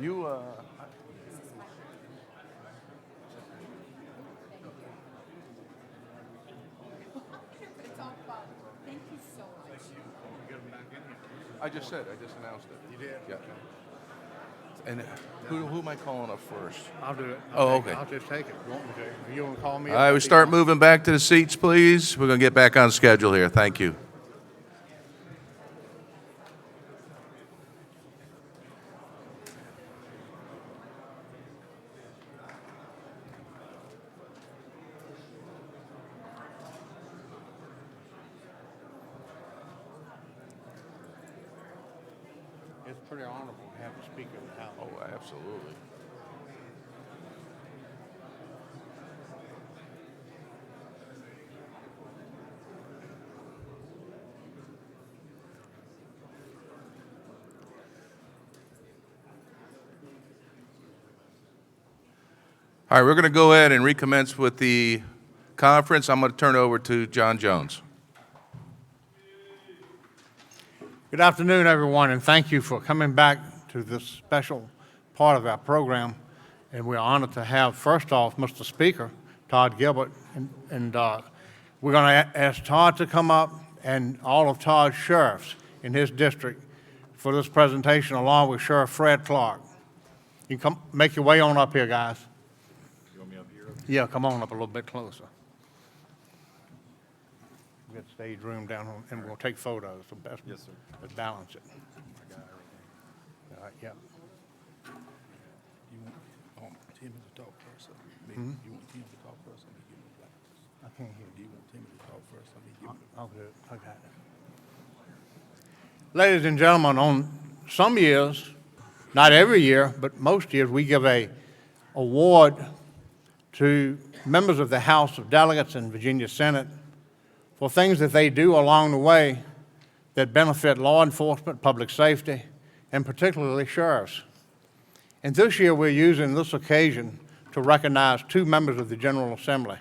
You, It's all fun. Thank you so much. I just announced it. You did? Yeah. And who am I calling up first? I'll do it. Okay. I'll just take it. You want me to? If you want to call me? All right, we start moving back to the seats, please. We're going to get back on schedule here. Thank you. It's pretty honorable to have the Speaker of the House. Oh, absolutely. All right, we're going to go ahead and recommence with the conference. I'm going to turn it over to John Jones. Good afternoon, everyone, and thank you for coming back to this special part of our program. And we're honored to have, first off, Mr. Speaker, Todd Gilbert. And we're going to ask Todd to come up and all of Todd's sheriffs in his district for this presentation, along with Sheriff Fred Clark. You can come, make your way on up here, guys. You want me up here? Yeah, come on up a little bit closer. We got stage room down, and we'll take photos. So best, Yes, sir. let's balance it. I got everything. All right, yeah. You want Tim to talk first? You want Tim to talk first? Let me give him the glasses. I can't hear Do you want Tim to talk first? Let me give him the I'll do it. I got it. Ladies and gentlemen, on some years, not every year, but most years, we give a award to members of the House of Delegates and Virginia Senate for things that they do along the way that benefit law enforcement, public safety, and particularly sheriffs. And this year, we're using this occasion to recognize two members of the General Assembly.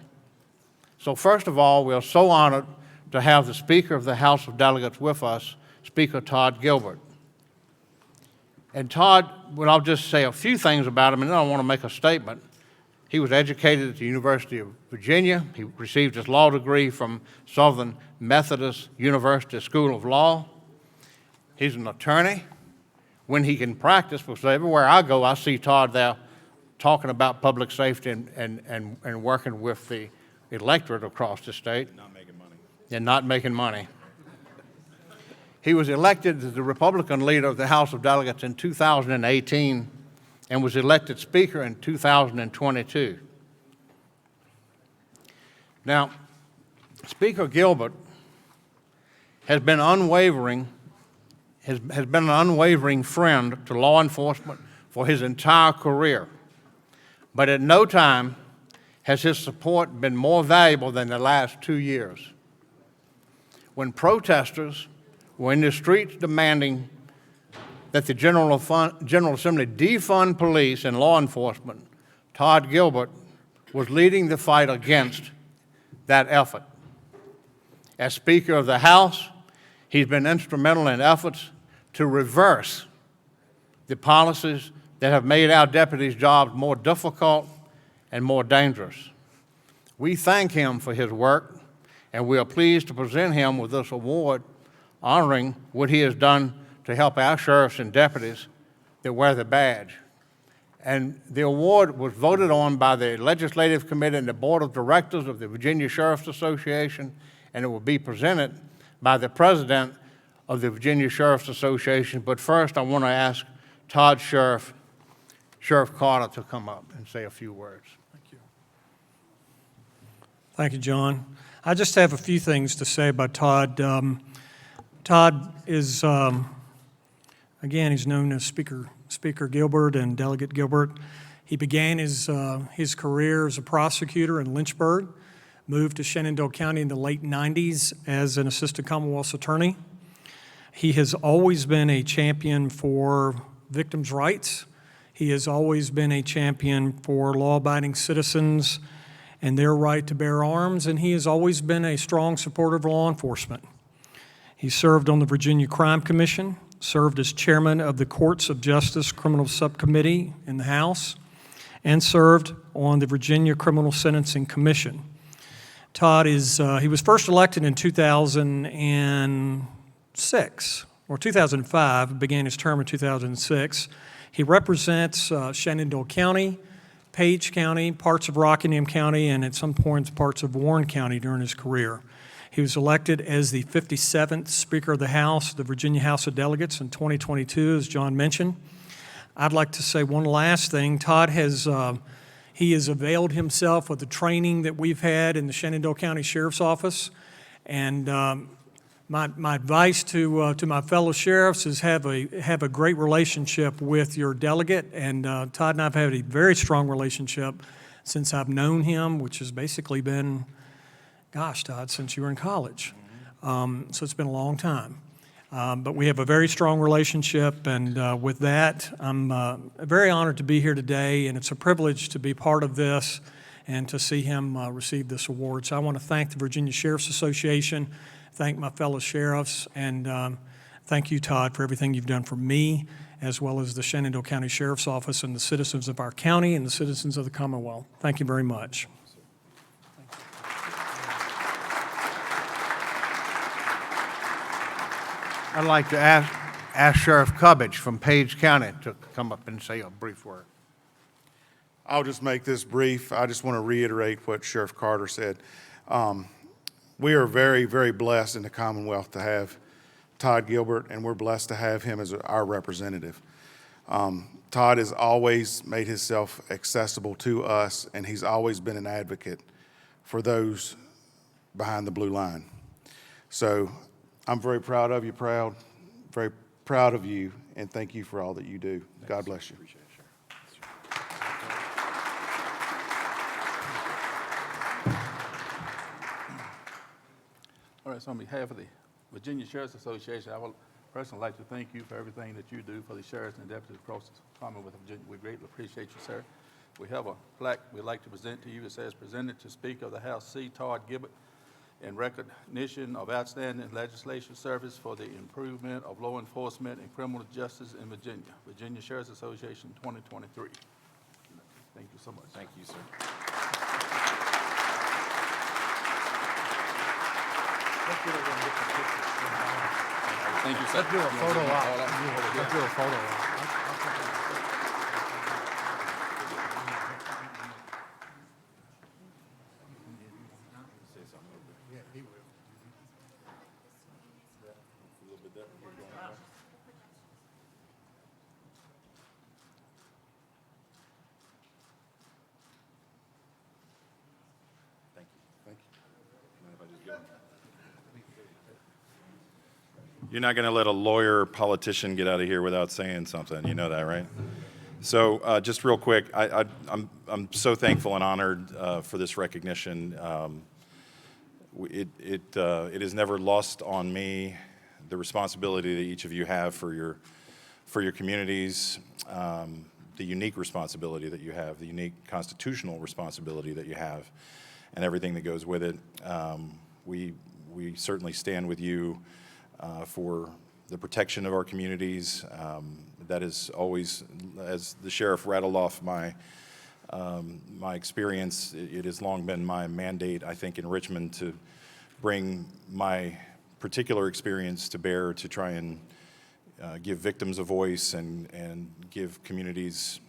So first of all, we're so honored to have the Speaker of the House of Delegates with us, Speaker Todd Gilbert. And Todd, well, I'll just say a few things about him, and then I want to make a statement. He was educated at the University of Virginia. He received his law degree from Southern Methodist University School of Law. He's an attorney. When he can practice, because everywhere I go, I see Todd there talking about public safety and working with the electorate across the state. Not making money. And not making money. He was elected as the Republican leader of the House of Delegates in 2018 and was elected Speaker in 2022. Now, Speaker Gilbert has been unwavering, has been an unwavering friend to law enforcement for his entire career. But at no time has his support been more valuable than the last 2 years. When protesters were in the streets demanding that the General Assembly defund police and law enforcement, Todd Gilbert was leading the fight against that effort. As Speaker of the House, he's been instrumental in efforts to reverse the policies that have made our deputies' jobs more difficult and more dangerous. We thank him for his work, and we are pleased to present him with this award honoring what he has done to help our sheriffs and deputies that wear the badge. And the award was voted on by the Legislative Committee and the Board of Directors of the Virginia Sheriff's Association, and it will be presented by the President of the Virginia Sheriff's Association. But first, I want to ask Todd's Sheriff Carter, to come up and say a few words. Thank you. Thank you, John. I just have a few things to say about Todd. Todd is, again, he's known as Speaker Gilbert and Delegate Gilbert. He began his career as a prosecutor in Lynchburg, moved to Shenandoah County in the late 90s as an assistant Commonwealth's attorney. He has always been a champion for victims' rights. He has always been a champion for law-abiding citizens and their right to bear arms, and he has always been a strong supporter of law enforcement. He served on the Virginia Crime Commission. served as chairman of the Courts of Justice Criminal Subcommittee in the House, and served on the Virginia Criminal Sentencing Commission. Todd he was first elected in 2006, or 2005, began his term in 2006. He represents Shenandoah County, Page County, parts of Rockingham County, and at some points parts of Warren County during his career. He was elected as the 57th Speaker of the House, the Virginia House of Delegates in 2022, as John mentioned. I'd like to say one last thing. Todd has availed himself of the training that we've had in the Shenandoah County Sheriff's Office, and my advice to my fellow sheriffs is have a great relationship with your delegate, and Todd and I have had a very strong relationship since I've known him, which has basically been, gosh, Todd, since you were in college. So it's been a long time. But we have a very strong relationship, and with that, I'm very honored to be here today, and it's a privilege to be part of this and to see him receive this award. So I want to thank the Virginia Sheriff's Association, thank my fellow sheriffs, and thank you, Todd, for everything you've done for me, as well as the Shenandoah County Sheriff's Office and the citizens of our county and the citizens of the Commonwealth. Thank you very much. I'd like to ask Sheriff Cubbage from Page County to come up and say a brief word. I'll just make this brief. I just want to reiterate what Sheriff Carter said. We are very, very blessed in the Commonwealth to have Todd Gilbert, and we're blessed to have him as our representative. Todd has always made himself accessible to us, and he's always been an advocate for those behind the blue line. So I'm very proud of you, very proud of you, and thank you for all that you do. God bless you. All right, so on behalf of the Virginia Sheriff's Association, I would personally like to thank you for everything that you do for the sheriffs and deputies across the Commonwealth of Virginia. We greatly appreciate you, sir. We have a plaque we'd like to present to you. It says, presented to Speaker of the House C. Todd Gilbert in recognition of outstanding legislation service for the improvement of law enforcement and criminal justice in Virginia. Virginia Sheriff's Association 2023. Thank you so much. Thank you, sir. Thank you, sir. Let's do a photo op. Let's do a photo op. You're not going to let a lawyer politician get out of here without saying something. You know that, right? So just real quick, I'm so thankful and honored for this recognition. It is never lost on me the responsibility that each of you have for your communities, the unique responsibility that you have, the unique constitutional responsibility that you have, and everything that goes with it. We certainly stand with you for the protection of our communities. That is always, as the sheriff rattled off my experience, it has long been my mandate, I think, in Richmond to bring my particular experience to bear to try and give victims a voice and give communities,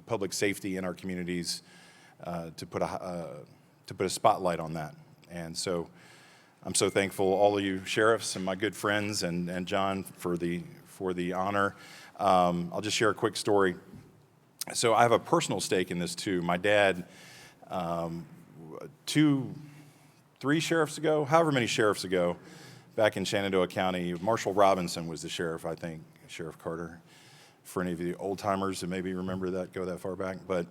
public safety in our communities, to put a spotlight on that. And so I'm so thankful, all of you sheriffs and my good friends and John for the honor. I'll just share a quick story. So I have a personal stake in this too. My dad, 3 sheriffs ago, however many sheriffs ago, back in Shenandoah County, Marshall Robinson was the sheriff, I think, Sheriff Carter, for any of the old timers that maybe remember that, go that far back. But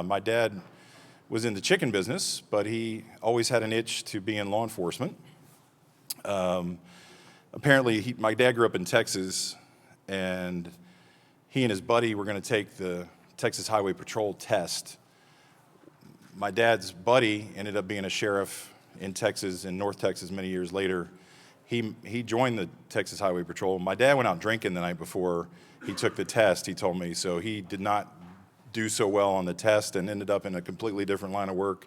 my dad was in the chicken business, but he always had an itch to be in law enforcement. Apparently, my dad grew up in Texas, and he and his buddy were going to take the Texas Highway Patrol test. My dad's buddy ended up being a sheriff in Texas, in North Texas, many years later, he joined the Texas Highway Patrol. My dad went out drinking the night before he took the test, he told me, so he did not do so well on the test and ended up in a completely different line of work.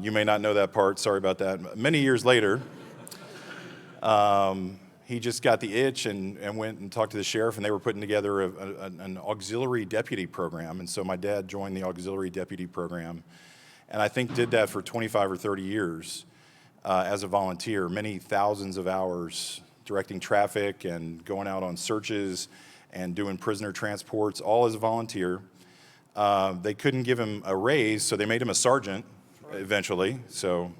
You may not know that part, sorry about that. Many years later, he just got the itch and went and talked to the sheriff, and they were putting together an auxiliary deputy program. And so my dad joined the auxiliary deputy program, and I think did that for 25 or 30 years as a volunteer, many thousands of hours directing traffic and going out on searches and doing prisoner transports, all as a volunteer. They couldn't give him a raise, so they made him a sergeant eventually, so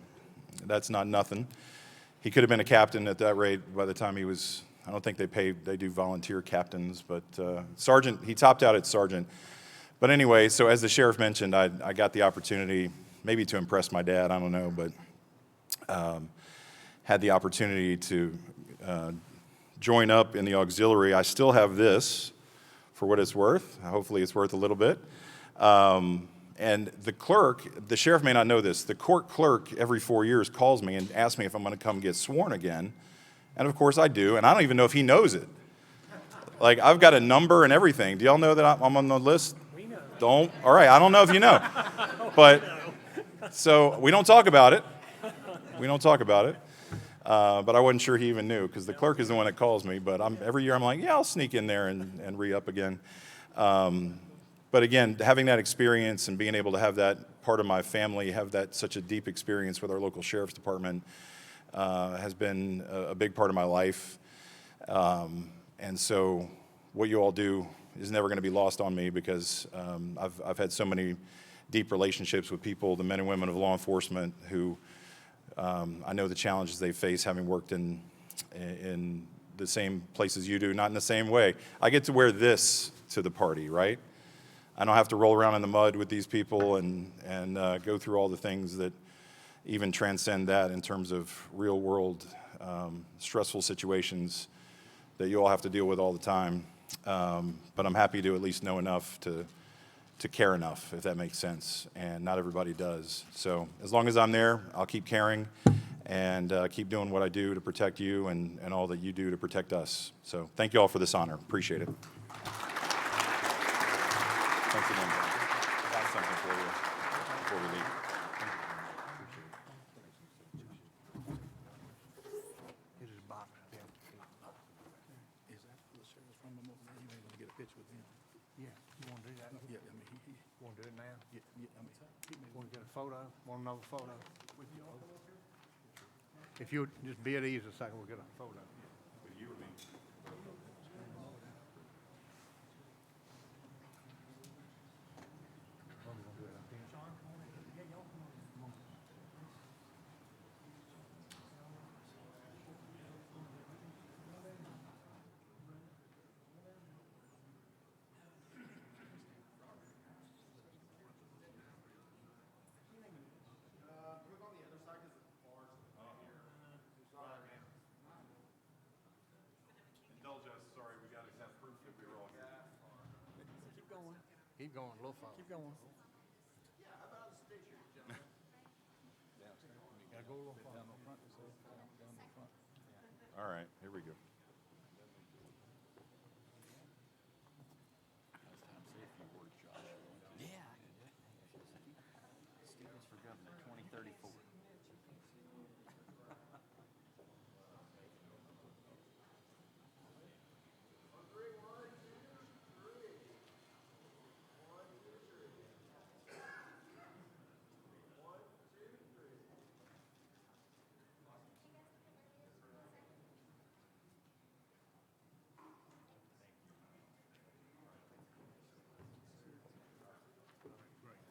that's not nothing. He could have been a captain at that rate by the time he was, I don't think they do volunteer captains, but sergeant, he topped out at sergeant. But anyway, so as the sheriff mentioned, I got the opportunity, maybe to impress my dad, I don't know, but had the opportunity to join up in the auxiliary. I still have this for what it's worth. Hopefully it's worth a little bit. And the clerk, the sheriff may not know this, the court clerk every 4 years calls me and asks me if I'm going to come get sworn again. And of course I do, and I don't even know if he knows it. Like, I've got a number and everything. Do y'all know that I'm on the list? We know. Don't? All right, I don't know if you know. But, so we don't talk about it. We don't talk about it. But I wasn't sure he even knew, because the clerk is the one that calls me. But every year I'm like, yeah, I'll sneak in there and re-up again. But again, having that experience and being able to have that part of my family have that such a deep experience with our local sheriff's department has been a big part of my life. And so what you all do is never going to be lost on me, because I've had so many deep relationships with people, the men and women of law enforcement, who I know the challenges they face, having worked in the same places you do, not in the same way. I get to wear this to the party, right? I don't have to roll around in the mud with these people and go through all the things that even transcend that in terms of real world stressful situations that you all have to deal with all the time. But I'm happy to at least know enough to care enough, if that makes sense, and not everybody does. So as long as I'm there, I'll keep caring and keep doing what I do to protect you and all that you do to protect us. So thank you all for this honor. Appreciate it. Thanks again, John. I got something for you before we leave. Is that the sheriff from the, you ain't gonna get a picture with him? Yeah, you want to do that? Yeah, I mean, he Want to do it now? I mean, Want to get a photo? Want another photo? If you would just be at ease a second, we'll get a photo. With you or me? Indulge us, sorry, we got to have proof that we were all here. Keep going, a little photo. Keep going. Gotta go a little photo. All right, here we go. Students for Governor 2034.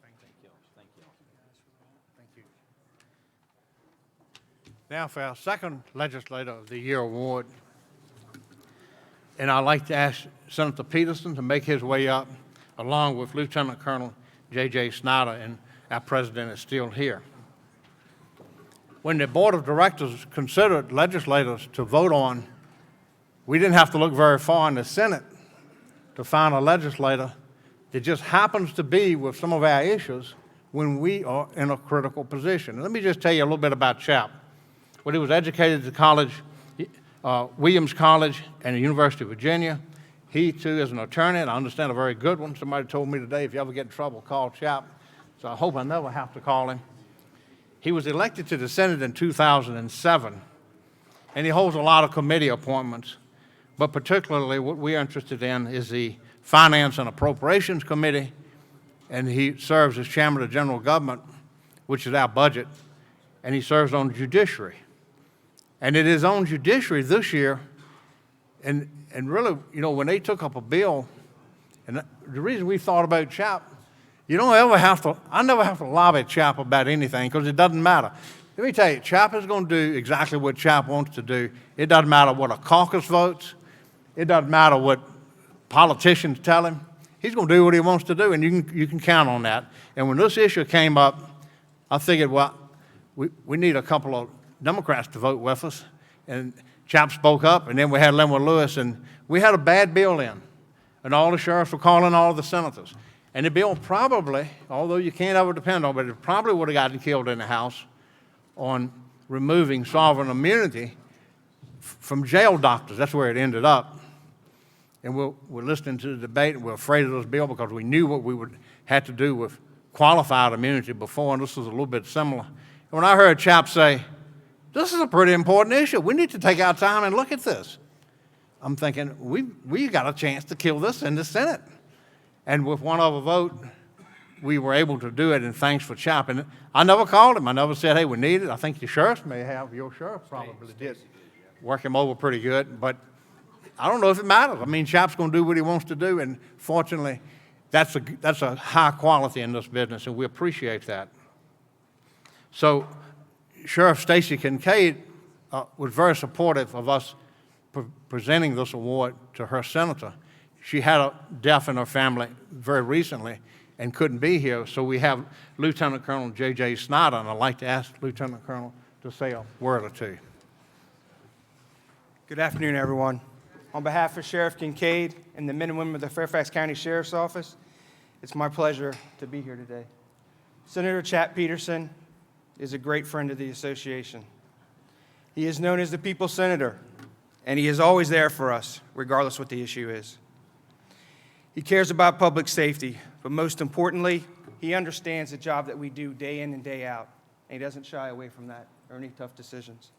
Thank you. Thank you. Now for our second Legislator of the Year award. And I'd like to ask Senator Peterson to make his way up, along with Lieutenant Colonel J.J. Snyder, and our president is still here. When the Board of Directors considered legislators to vote on, we didn't have to look very far in the Senate to find a legislator that just happens to be with some of our issues when we are in a critical position. And let me just tell you a little bit about Chap. Well, he was educated at college, Williams College and the University of Virginia. He, too, is an attorney, and I understand a very good one. Somebody told me today, if you ever get in trouble, call Chap. So I hope I never have to call him. He was elected to the Senate in 2007, and he holds a lot of committee appointments. But particularly what we're interested in is the Finance and Appropriations Committee, and he serves as chairman of general government, which is our budget, and he serves on judiciary. And it is on judiciary this year, and really, you know, when they took up a bill, and the reason we thought about Chap, you don't ever have to, I never have to lobby Chap about anything because it doesn't matter. Let me tell you, Chap is going to do exactly what Chap wants to do. It doesn't matter what a caucus votes. It doesn't matter what politicians tell him. He's going to do what he wants to do, and you can count on that. And when this issue came up, I figured, well, we need a couple of Democrats to vote with us. And Chap spoke up, and then we had Linwood Lewis, and we had a bad bill in. And all the sheriffs were calling all the senators. And the bill probably, although you can't ever depend on it, it probably would have gotten killed in the House on removing sovereign immunity from jail doctors. That's where it ended up. And we're listening to the debate, and we're afraid of this bill because we knew what we would have to do with qualified immunity before, and this is a little bit similar. And when I heard Chap say, this is a pretty important issue, we need to take our time and look at this, I'm thinking, we got a chance to kill this in the Senate. And with one other vote, we were able to do it, and thanks for Chap. And I never called him. I never said, hey, we need it. I think the sheriffs may have. Your sheriff probably did work him over pretty good. But I don't know if it matters. I mean, Chap's going to do what he wants to do, and fortunately, that's a high quality in this business, and we appreciate that. So Sheriff Stacy Kincaid was very supportive of us presenting this award to her senator. She had a death in her family very recently and couldn't be here, so we have Lieutenant Colonel J.J. Snyder, and I'd like to ask Lieutenant Colonel to say a word or two. Good afternoon, everyone. On behalf of Sheriff Kincaid and the men and women of the Fairfax County Sheriff's Office, it's my pleasure to be here today. Senator Chap Peterson is a great friend of the association. He is known as the People's Senator, and he is always there for us, regardless what the issue is. He cares about public safety, but most importantly, he understands the job that we do day in and day out, and he doesn't shy away from that or any tough decisions.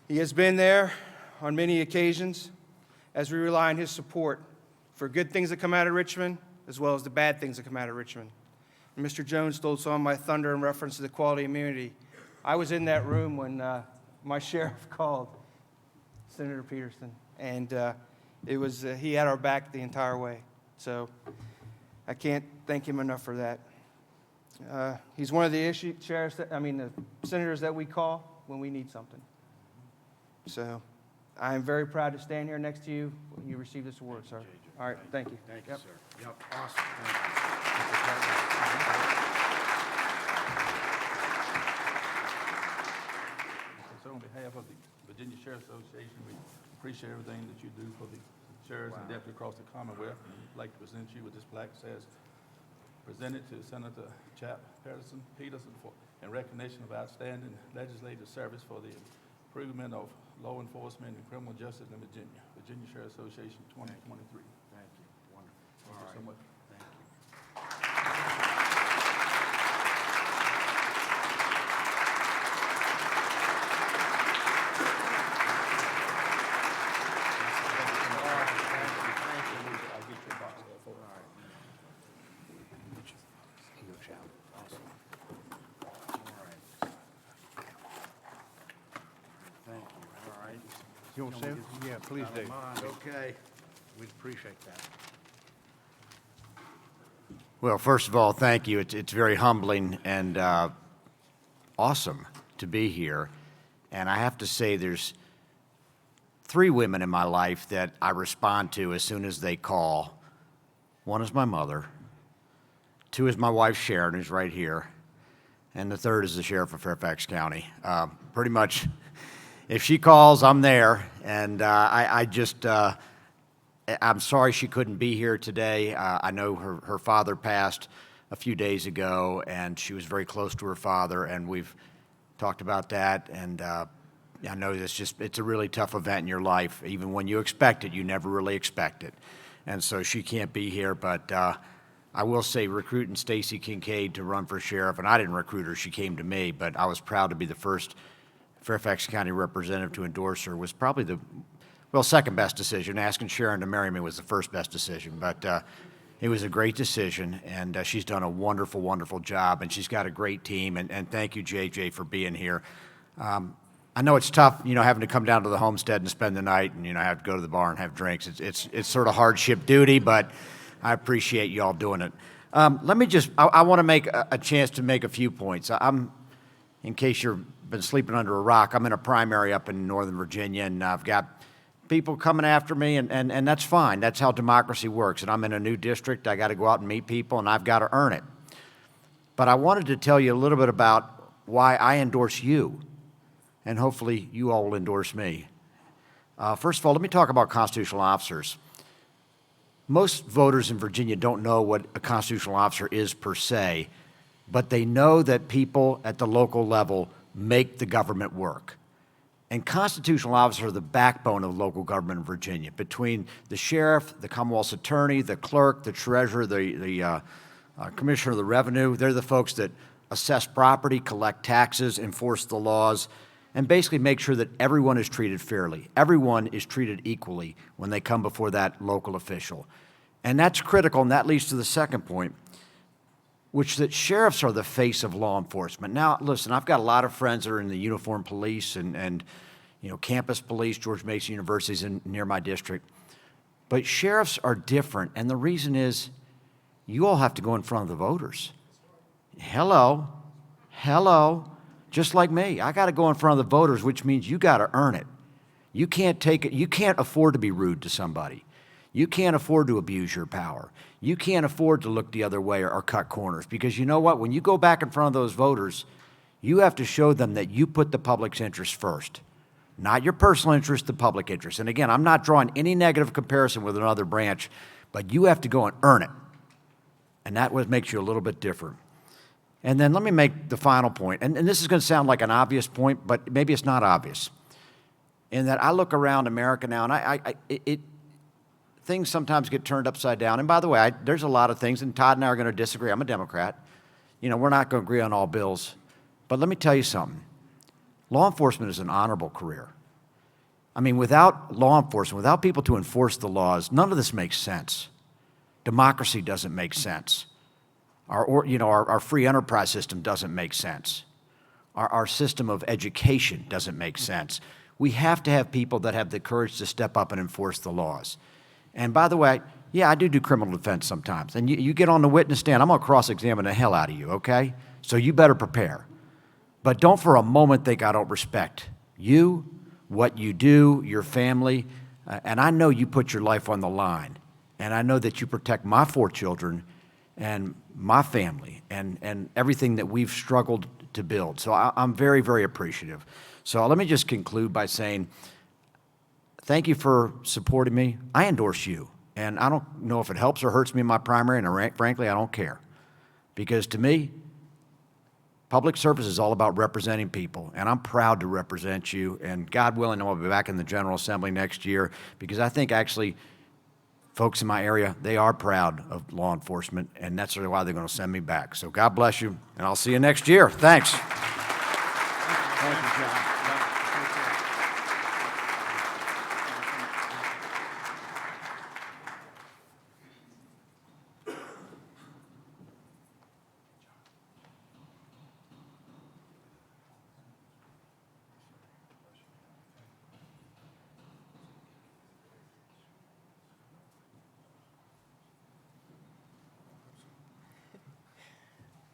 He has been there on many occasions as we rely on his support for good things that come out of Richmond, as well as the bad things that come out of Richmond. And Mr. Jones stole some of my thunder in reference to the quality immunity. I was in that room when my sheriff called Senator Peterson, and it was he had our back the entire way. So I can't thank him enough for that. He's one of the the senators that we call when we need something. So I am very proud to stand here next to you when you receive this award, sir. All right, thank you. Thank you, sir. Yep, awesome. Thank you. So on behalf of the Virginia Sheriff's Association, we appreciate everything that you do for the sheriffs and deputies across the Commonwealth. And we'd like to present you with this plaque that says, presented to Senator Chap Peterson for in recognition of outstanding legislative service for the improvement of law enforcement and criminal justice in Virginia. Virginia Sheriff's Association 2023. Thank you. Wonderful. Thank you so much. Thank you. I'll get your box there for you. Good job. Awesome. All right. Thank you. All right. You want to say it? Yeah, please do. Okay. We'd appreciate that. Well, first of all, thank you. It's very humbling and awesome to be here. And I have to say there's 3 women in my life that I respond to as soon as they call. One is my mother. 2 is my wife, Sharon, who's right here. And the 3rd is the sheriff of Fairfax County. Pretty much, if she calls, I'm there. And I'm sorry she couldn't be here today. I know her father passed a few days ago, and she was very close to her father, and we've talked about that, and I know it's a really tough event in your life. Even when you expect it, you never really expect it. And so she can't be here, but I will say recruiting Stacy Kincaid to run for sheriff, and I didn't recruit her, she came to me, but I was proud to be the first Fairfax County representative to endorse her. Was probably second best decision. Asking Sharon to marry me was the first best decision, but it was a great decision, and she's done a wonderful, wonderful job, and she's got a great team, and thank you, JJ, for being here. I know it's tough, having to come down to the homestead and spend the night and, have to go to the bar and have drinks. It's sort of hardship duty, but I appreciate you all doing it. I want to make a chance to make a few points. In case you've been sleeping under a rock, I'm in a primary up in Northern Virginia, and I've got people coming after me, and that's fine. That's how democracy works. And I'm in a new district. I got to go out and meet people, and I've got to earn it. But I wanted to tell you a little bit about why I endorse you, and hopefully you all will endorse me. First of all, let me talk about constitutional officers. Most voters in Virginia don't know what a constitutional officer is per se, but they know that people at the local level make the government work. And constitutional officers are the backbone of local government in Virginia. Between the sheriff, the Commonwealth's attorney, the clerk, the treasurer, the commissioner of the revenue, they're the folks that assess property, collect taxes, enforce the laws, and basically make sure that everyone is treated fairly. Everyone is treated equally when they come before that local official. And that's critical, and that leads to the second point, which that sheriffs are the face of law enforcement. Now, listen, I've got a lot of friends that are in the uniformed police and campus police, George Mason University is near my district. But sheriffs are different, and the reason is you all have to go in front of the voters. Hello, just like me. I got to go in front of the voters, which means you got to earn it. You can't take it. You can't afford to be rude to somebody. You can't afford to abuse your power. You can't afford to look the other way or cut corners, because you know what? When you go back in front of those voters, you have to show them that you put the public's interest first, not your personal interest, the public interest. And again, I'm not drawing any negative comparison with another branch, but you have to go and earn it. And that what makes you a little bit different. And then let me make the final point, and this is going to sound like an obvious point, but maybe it's not obvious, in that I look around America now, and things sometimes get turned upside down. And by the way, there's a lot of things, and Todd and I are going to disagree. I'm a Democrat. We're not going to agree on all bills. But let me tell you something. Law enforcement is an honorable career. I mean, without law enforcement, without people to enforce the laws, none of this makes sense. Democracy doesn't make sense. Our free enterprise system doesn't make sense. Our system of education doesn't make sense. We have to have people that have the courage to step up and enforce the laws. And by the way, yeah, I do criminal defense sometimes. And you get on the witness stand, I'm going to cross-examine the hell out of you, okay? So you better prepare. But don't for a moment think I don't respect you, what you do, your family. And I know you put your life on the line. And I know that you protect my 4 children and my family and everything that we've struggled to build. So I'm very, very appreciative. So let me just conclude by saying thank you for supporting me. I endorse you. And I don't know if it helps or hurts me in my primary, and frankly, I don't care. Because to me, public service is all about representing people, and I'm proud to represent you. And God willing, I'll be back in the General Assembly next year, because I think actually folks in my area, they are proud of law enforcement, and that's really why they're going to send me back. So God bless you, and I'll see you next year. Thanks. Thank you, John.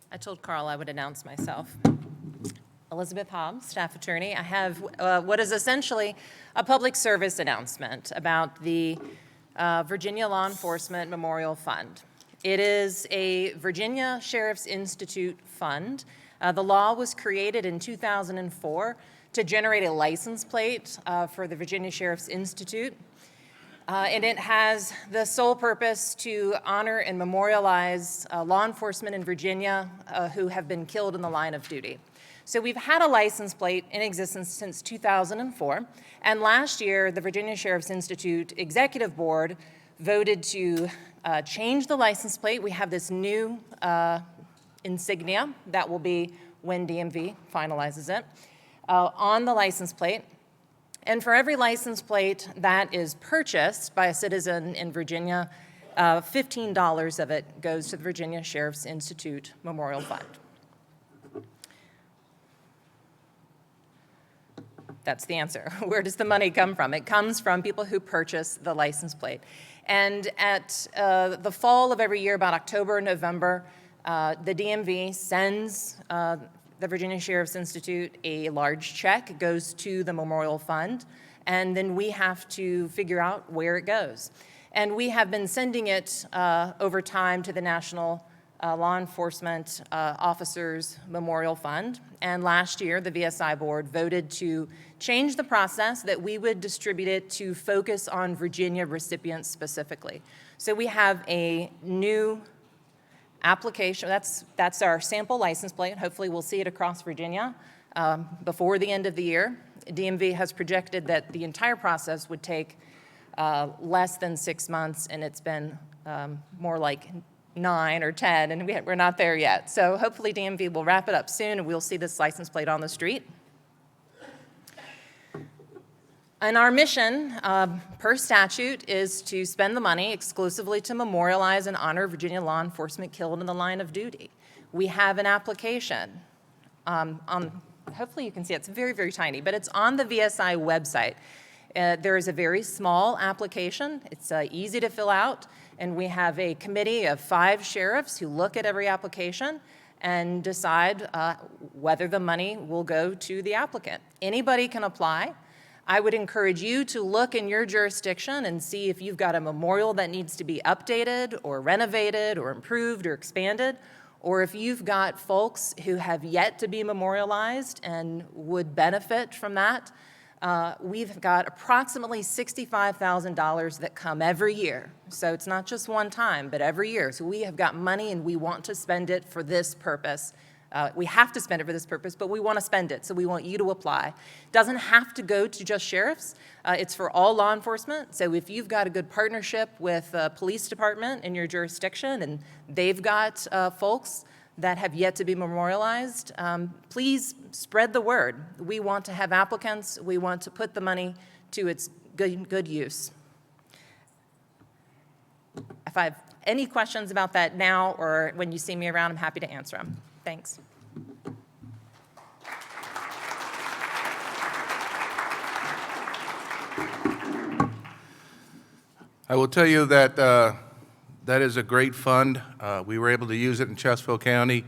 I told Carl I would announce myself. Elizabeth Hobbs, staff attorney. I have what is essentially a public service announcement about the Virginia Law Enforcement Memorial Fund. It is a Virginia Sheriff's Institute fund. The law was created in 2004 to generate a license plate for the Virginia Sheriff's Institute. And it has the sole purpose to honor and memorialize law enforcement in Virginia who have been killed in the line of duty. So we've had a license plate in existence since 2004, and last year, the Virginia Sheriff's Institute Executive Board voted to change the license plate. We have this new insignia that will be when DMV finalizes it on the license plate. And for every license plate that is purchased by a citizen in Virginia, $15 of it goes to the Virginia Sheriff's Institute Memorial Fund. That's the answer. Where does the money come from? It comes from people who purchase the license plate. And at the fall of every year, about October, November, the DMV sends the Virginia Sheriff's Institute a large check. It goes to the Memorial Fund, and then we have to figure out where it goes. And we have been sending it over time to the National Law Enforcement Officers Memorial Fund. And last year, the VSI board voted to change the process that we would distribute it to focus on Virginia recipients specifically. So we have a new application. That's our sample license plate. Hopefully, we'll see it across Virginia before the end of the year. DMV has projected that the entire process would take less than 6 months, and it's been more like 9 or 10, and we're not there yet. So hopefully DMV will wrap it up soon, and we'll see this license plate on the street. And our mission, per statute, is to spend the money exclusively to memorialize and honor Virginia law enforcement killed in the line of duty. We have an application hopefully you can see it's very, very tiny, but it's on the VSI website. There is a very small application. It's easy to fill out, and we have a committee of 5 sheriffs who look at every application and decide whether the money will go to the applicant. Anybody can apply. I would encourage you to look in your jurisdiction and see if you've got a memorial that needs to be updated or renovated or improved or expanded, or if you've got folks who have yet to be memorialized and would benefit from that. We've got approximately $65,000 that come every year. So it's not just one time, but every year. So we have got money and we want to spend it for this purpose. We have to spend it for this purpose, but we want to spend it, so we want you to apply. It doesn't have to go to just sheriffs. It's for all law enforcement. So if you've got a good partnership with a police department in your jurisdiction and they've got folks that have yet to be memorialized, please spread the word. We want to have applicants. We want to put the money to its good use. If I have any questions about that now or when you see me around, I'm happy to answer them. Thanks. I will tell you that that is a great fund. We were able to use it in Chesterfield County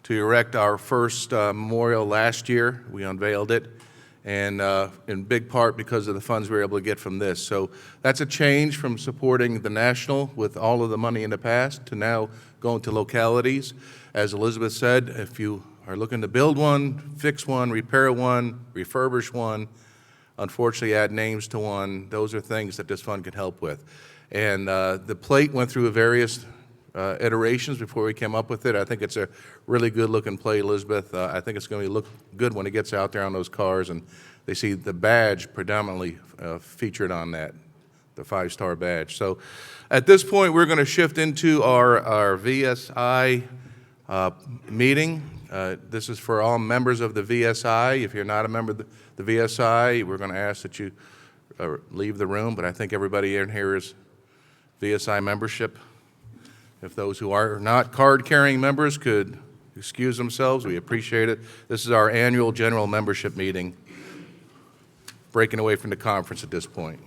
to erect our first memorial last year. We unveiled it, and in big part because of the funds we were able to get from this. So that's a change from supporting the national with all of the money in the past to now going to localities. As Elizabeth said, if you are looking to build one, fix one, repair one, refurbish one, unfortunately add names to one, those are things that this fund can help with. And the plate went through various iterations before we came up with it. I think it's a really good looking plate, Elizabeth. I think it's going to look good when it gets out there on those cars and they see the badge predominantly featured on that, the 5-star badge. So at this point, we're going to shift into our VSI meeting. This is for all members of the VSI. If you're not a member of the VSI, we're going to ask that you leave the room, but I think everybody in here is VSI membership. If those who are not card-carrying members could excuse themselves, we appreciate it. This is our annual general membership meeting, breaking away from the conference at this point.